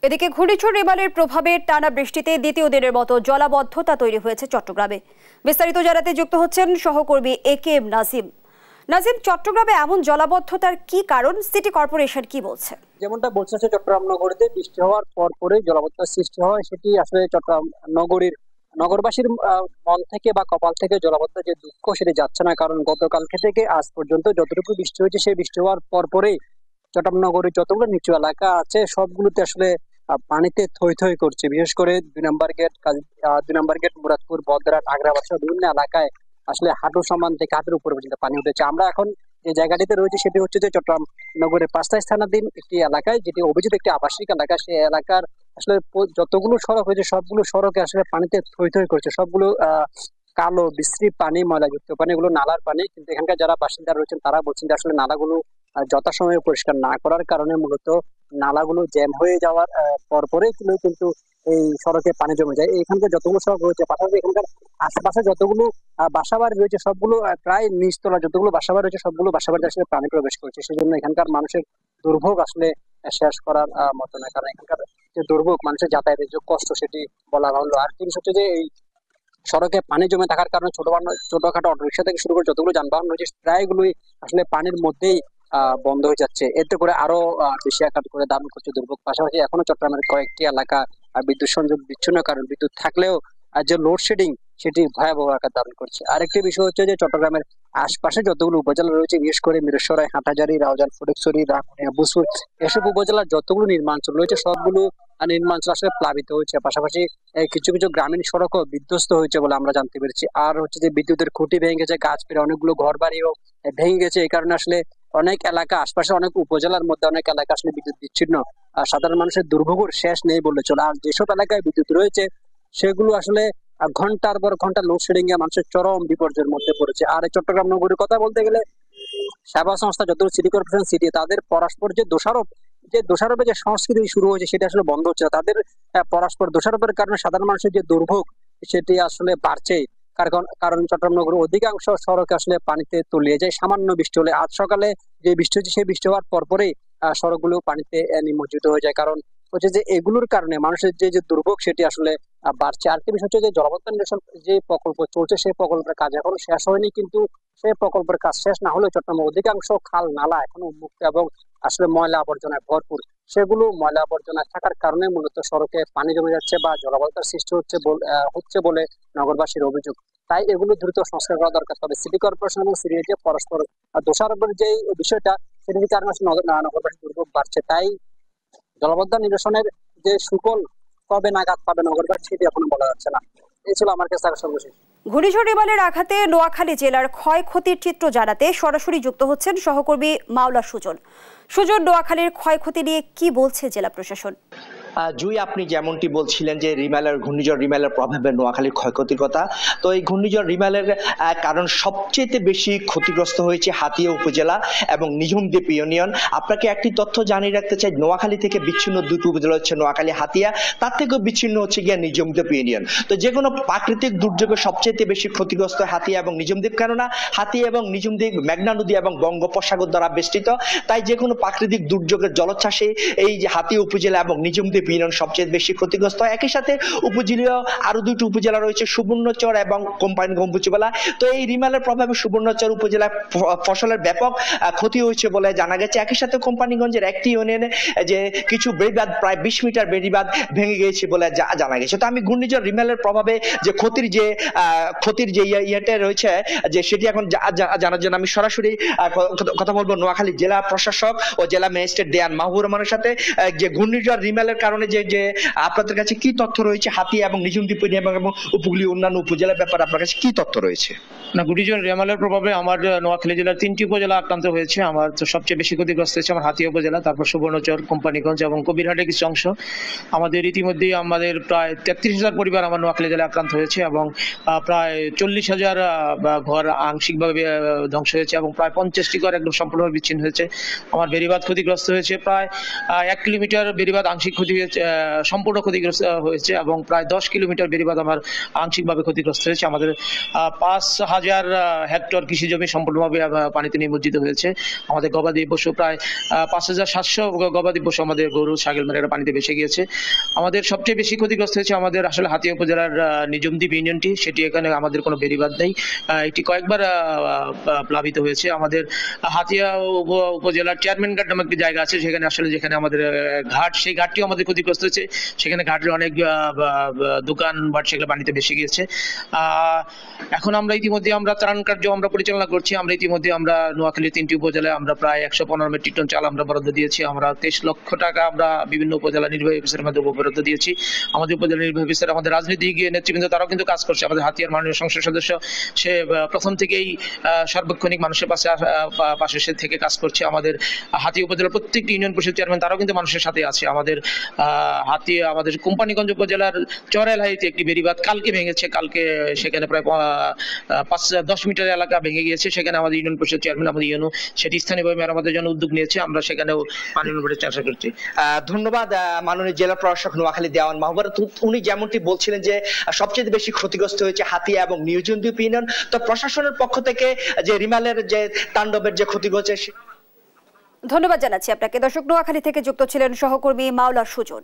এদিকে ঘূর্ণিঝড় রেমালের প্রভাবে টানা বৃষ্টিতে দ্বিতীয় দিনের মতো জলাবদ্ধতা তৈরি হয়েছে চট্টগ্রামে। বিস্তারিত জানাতে যুক্ত হচ্ছেন সহকর্মী একেএম নাজিম। নাজিম, চট্টগ্রামে এমন জলাবদ্ধতার কি কারণ, সিটি কর্পোরেশন কি বলছে? যেমনটা বলছে চট্টগ্রাম নগরীতে বৃষ্টি হওয়ার পর পরে জলাবদ্ধতার সৃষ্টি হয়, সেটি আসলে চট্টগ্রাম নগরবাসীর মন থেকে বা কপাল থেকে জলাবদ্ধতার যে দুঃখ সেটি যাচ্ছে না। কারণ গতকালকে থেকে আজ পর্যন্ত যতটুকু বৃষ্টি হয়েছে, সেই বৃষ্টি হওয়ার পর পরেই চট্টগ্রাম নগরীর যতগুলো নিচু এলাকা আছে সবগুলোতে আসলে পানিতে থই থই করছে। বিশেষ করে 2 নম্বর গেট, মুরাদপুর, বদরাট, আগ্রাবাদ সহ বিভিন্ন এলাকায় আসলে হাঁটু সমান থেকে হাঁটুর উপর পর্যন্ত পানি উঠেছে। আমরা এখন যে জায়গাটিতে রয়েছে সেটি হচ্ছে যে চট্টগ্রাম নগরের ৫ স্থানাধীন একটি এলাকায়, যেটি অভিযোগ একটি আবাসিক এলাকা। সেই এলাকার আসলে যতগুলো সড়ক হয়েছে সবগুলো সড়কে আসলে পানিতে থই থই করছে। সবগুলো কালো বিশ্রী পানি, ময়লাযুক্ত পানি, এগুলো নালার পানি। কিন্তু এখানকার যারা বাসিন্দা রয়েছেন তারা বলছেন যে আসলে নালাগুলো যথাসময়ে পরিষ্কার না করার কারণে মূলত নালাগুলো জ্যাম হয়ে যাওয়ার পরপরে কিন্তু এই সড়কে পানি জমে যায়। এখানকার যতগুলো সড়ক রয়েছে, পাশাপাশি এখানকার আশেপাশে যতগুলো বাসাবাড়ি রয়েছে সবগুলো প্রায় নিচতলা, যতগুলো বাসাবাড়ি রয়েছে সবগুলো বাসাবাড়িতে আসলে পানি প্রবেশ করছে। সেজন্য এখানকার মানুষের দুর্ভোগ আসলে শেষ করার মতো নয়। কারণ এখানকার যে দুর্ভোগ, মানুষের যাতায়াতের যে কষ্ট, সেটি বলা ভালো। আর জিনিস হচ্ছে যে এই সড়কে পানি জমে থাকার কারণে ছোটখাটো অটোরিকশা থেকে শুরু করে যতগুলো যানবাহন রয়েছে প্রায়গুলোই আসলে পানির মধ্যেই বন্ধ হয়ে যাচ্ছে। এতে করে আরো বেশি আকার করে ধারণ করছে দুর্ভোগ। পাশাপাশি এখনো চট্টগ্রামের কয়েকটি এলাকা বিদ্যুৎ সংযোগ বিচ্ছিন্ন, কারণ বিদ্যুৎ থাকলেও যে লোডশেডিং সেটি ভয়াবহ আকার ধারণ করছে। আরেকটি বিষয় হচ্ছে যে চট্টগ্রামের আশপাশে যতগুলো উপজেলা রয়েছে, বিশেষ করে মিরসরাই, হাটহাজারী, রাউজান, ফটিকছড়ি, রাঙ্গুনিয়া, বুসফুল, এসব উপজেলার যতগুলো নির্মাঞ্চল রয়েছে সবগুলো নির্মাঞ্চল আসলে প্লাবিত হয়েছে। পাশাপাশি কিছু কিছু গ্রামীণ সড়কও বিধ্বস্ত হয়েছে বলে আমরা জানতে পেরেছি। আর হচ্ছে যে বিদ্যুতের খুঁটি ভেঙে গেছে, গাছ পেরে অনেকগুলো ঘর বাড়িও ভেঙে গেছে। এই কারণে আসলে অনেক এলাকা, আশপাশে অনেক উপজেলার মধ্যে অনেক এলাকা আসলে বিদ্যুৎ বিচ্ছিন্ন। সাধারণ মানুষের দুর্ভোগের শেষ নেই বললে চলে। আর যেসব এলাকায় বিদ্যুৎ রয়েছে সেগুলো আসলে ঘন্টার পর ঘন্টা লোডশেডিং এ মানুষের চরম বিপর্যয়ের মধ্যে পড়েছে। আর এই চট্টগ্রাম নগরীর কথা বলতে গেলে সেবা সংস্থা যতগুলো সিটি কর্পোরেশন সিটি, তাদের পরস্পর যে দোষারোপের যে সংস্কৃতি শুরু হয়েছে সেটা আসলে বন্ধ হচ্ছে না। তাদের পরস্পর দোষারোপের কারণে সাধারণ মানুষের যে দুর্ভোগ সেটি আসলে বাড়ছে। কারণ চট্টগ্রাম নগরের অধিকাংশ সড়কে আসলে পানিতে তলিয়ে যায় সামান্য বৃষ্টি হলে। আজ সকালে যে বৃষ্টি হচ্ছে সেই বৃষ্টি হওয়ার পরপরেই সড়কগুলো পানিতে নিমজ্জিত হয়ে যায়। কারণ হচ্ছে যে এগুলোর কারণে মানুষের যে দুর্ভোগ সেটি আসলে বাড়ছে। আরেকটি বিষয় হচ্ছে যে জলবদ্ধতা নিরসন যে প্রকল্প চলছে সেই প্রকল্পের কাজ এখনো শেষ হয়নি। কিন্তু সেই প্রকল্পের কাজ শেষ না হলেও চট্টগ্রামের অধিকাংশ খাল নালা এখনো উন্মুক্ত এবং আসলে ময়লা আবর্জনায় ভরপুর। সেগুলো ময়লা আবর্জনা থাকার কারণে মূলত সড়কে পানি জমে যাচ্ছে বা জলাবদ্ধতার সৃষ্টি হচ্ছে বলে নগরবাসীর অভিযোগ। তাই এগুলো দ্রুত সংস্কার করা দরকার। তবে সিটি কর্পোরেশন এবং সিটি যে পরস্পর দোষারোপের যে বিষয়টা, সেটির কারণে নগরবাসীর দুর্ভোগ বাড়ছে। তাই জলাবদ্ধতা নিরসনের যে সুফল কবে নাগাদ পাবে নগরবাসী সেটি এখনো বলা যাচ্ছে না। এই ছিল আমার কাছে সর্বশেষ। ঘূর্ণিঝড় রেমালের আঘাতে নোয়াখালী জেলার ক্ষয়ক্ষতির চিত্র জানাতে সরাসরি যুক্ত হচ্ছেন সহকর্মী মাওলা সুজন। নোয়াখালীর ক্ষয়ক্ষতি নিয়ে কি বলছে জেলা প্রশাসন? জুই, আপনি যেমনটি বলছিলেন যে ঘূর্ণিঝড় রিমালের প্রভাবে নোয়াখালীর ক্ষয়ক্ষতির কথা, তো এই ঘূর্ণিঝড় রিমালের কারণ সবচেয়ে বেশি ক্ষতিগ্রস্ত হয়েছে হাতিয়া উপজেলা এবং নিঝুমদ্বীপ ইউনিয়ন। আপনাকে একটি তথ্য জানিয়ে রাখতে চাই, নোয়াখালী থেকে বিচ্ছিন্ন দুটি উপজেলা হচ্ছে নোয়াখালী, হাতিয়া, তার থেকেও বিচ্ছিন্ন হচ্ছে গিয়ে নিঝুমদ্বীপ ইউনিয়ন। তো যে কোনো প্রাকৃতিক দুর্যোগে সবচেয়ে বেশি ক্ষতিগ্রস্ত হাতিয়া এবং নিঝুমদ্বীপ, কেননা হাতিয়া এবং নিঝুমদ্বীপ মেঘনা নদী এবং বঙ্গোপসাগর দ্বারা বেষ্টিত। তাই যে কোনো প্রাকৃতিক দুর্যোগের জলোচ্ছ্বাসে এই যে হাতিয়া উপজেলা এবং নিঝুমদ্বীপ ইউনিয়ন সবচেয়ে বেশি ক্ষতিগ্রস্ত। একই সাথে উপজেলা আরো দুটি উপজেলা রয়েছে, সুবর্ণচর এবং কোম্পানিগঞ্জ উপজেলা। তো এই রিমালের প্রভাবে সুবর্ণচর উপজেলায় ফসলের ব্যাপক ক্ষতি হয়েছে বলে জানা গেছে। একই সাথে কোম্পানিগঞ্জের একটি ইউনিয়নে যে কিছু বেড়িবাঁধ, প্রায় 20 মিটার বেড়িবাঁধ ভেঙে গিয়েছে বলে জানা গেছে। তো আমি ঘূর্ণিঝড় রিমালের প্রভাবে যে ক্ষতির যে ইয়েটা রয়েছে যে সেটি এখন জানার জন্য আমি সরাসরি কথা বলবো নোয়াখালী জেলা প্রশাসক ও জেলা ম্যাজিস্ট্রেট দেয়ান মাহবুব রহমানের সাথে। যে ঘূর্ণিঝড় রিমালের কারণে যে আপনাদের কাছে কি তথ্য রয়েছে হাতিয়া এবং নিঝুমদ্বীপ এবং উপকূলীয় অন্যান্য উপজেলার ব্যাপারে আপনার কাছে কি তথ্য রয়েছে? না, ঘূর্ণিঝড় রেমালের প্রভাবে আমার নোয়াখালী জেলার 3টি উপজেলা আক্রান্ত হয়েছে। আমার তো সবচেয়ে বেশি ক্ষতিগ্রস্ত হয়েছে আমার হাতিয়া উপজেলা, তারপর সুবর্ণচর, কোম্পানিগঞ্জ এবং কবিরহাটের কিছু অংশ। আমাদের ইতিমধ্যেই আমাদের প্রায় 33,000 পরিবার আমার নোয়াখালী জেলায় আক্রান্ত হয়েছে এবং প্রায় 40,000 ঘর আংশিকভাবে ধ্বংস হয়েছে এবং প্রায় 50টি ঘর একদম সম্পূর্ণভাবে বিচ্ছিন্ন হয়েছে। আমার বেড়িবাঁধ ক্ষতিগ্রস্ত হয়েছে, প্রায় 1 কিলোমিটার বেড়িবাঁধ আংশিক ক্ষতি সম্পূর্ণ ক্ষতিগ্রস্ত হয়েছে এবং প্রায় 10 কিলোমিটার বেড়িবাঁধ আমার আংশিকভাবে ক্ষতিগ্রস্ত হয়েছে। আমাদের 5,000 হেক্টর কৃষি জমি সম্পূর্ণভাবে পানিতে নিমজ্জিত হয়েছে। আমাদের গবাদি পশু প্রায় 5,700 গবাদি পশু, আমাদের গরু ছাগল মেয়েরা পানিতে ভেসে গিয়েছে। আমাদের সবচেয়ে বেশি ক্ষতিগ্রস্ত হয়েছে আমাদের আসলে হাতিয়া উপজেলার নিজমদ্বীপ ইউনিয়নটি। সেটি এখানে আমাদের কোনো বেড়িবাঁধ নেই, এটি কয়েকবার প্লাবিত হয়েছে। আমাদের হাতিয়া উপজেলার চেয়ারম্যান ঘাট নামে একটি জায়গা আছে, যেখানে আমাদের ঘাট, সেই ঘাটটিও আমাদের ক্ষতিগ্রস্ত হয়েছে। সেখানে ঘাটের অনেক দোকান বাট সেগুলো পানিতে ভেসে গিয়েছে। এখন আমরা ইতিমধ্যে ত্রাণ কার্য আমরা পরিচালনা করছি। আমরা নোয়াখালীর 3টি উপজেলায় আমরা প্রায় 115 মেট্রিক টন চাল আমরা বরাদ্দ দিয়েছি। আমরা 23 লক্ষ টাকা আমরা বিভিন্ন উপজেলা নির্বাহী অফিসের মাধ্যমে বরাদ্দ দিয়েছি। আমাদের উপজেলা নির্বাহী অফিসার, আমাদের রাজনীতিক নেতৃবৃন্দ, তারাও কিন্তু কাজ করছে। আমাদের হাতিয়ার মাননীয় সংসদ সদস্য, সে প্রথম থেকেই সার্বক্ষণিক মানুষের পাশে সে থেকে কাজ করছে। আমাদের হাতিয়া উপজেলার প্রত্যেকটি ইউনিয়ন পরিষদ চেয়ারম্যান, তারাও কিন্তু মানুষের সাথে আছে। আমাদের আমাদের কোম্পানিগঞ্জ উপজেলার চরেলহাইতে একটি বেড়িবাঁধ কালকে ভেঙেছে। কালকে সেখানে প্রায় 5-10 মিটার এলাকা ভেঙে গিয়েছে। সেখানে আমাদের ইউনিয়ন পরিষদ চেয়ারম্যান, আমাদের ইউনো, সেটি স্থানীয়ভাবে মেরামতের জন্য উদ্যোগ নিয়েছে। আমরা সেখানেও পানি উন্নয়নের চেষ্টা করছি। ধন্যবাদ মাননীয় জেলা প্রশাসক নোয়াখালী দেওয়ান মাহবুব। উনি যেমনটি বলছিলেন যে সবচেয়ে বেশি ক্ষতিগ্রস্ত হয়েছে হাতিয়া এবং নিজমদ্বীপ ইউনিয়ন। তো প্রশাসনের পক্ষ থেকে যে রিমালের যে তাণ্ডবের যে ক্ষতি হয়েছে। ধন্যবাদ জানাচ্ছি আপনাকে। দর্শক, নোয়াখালী থেকে যুক্ত ছিলেন সহকর্মী মাওলা সুজন।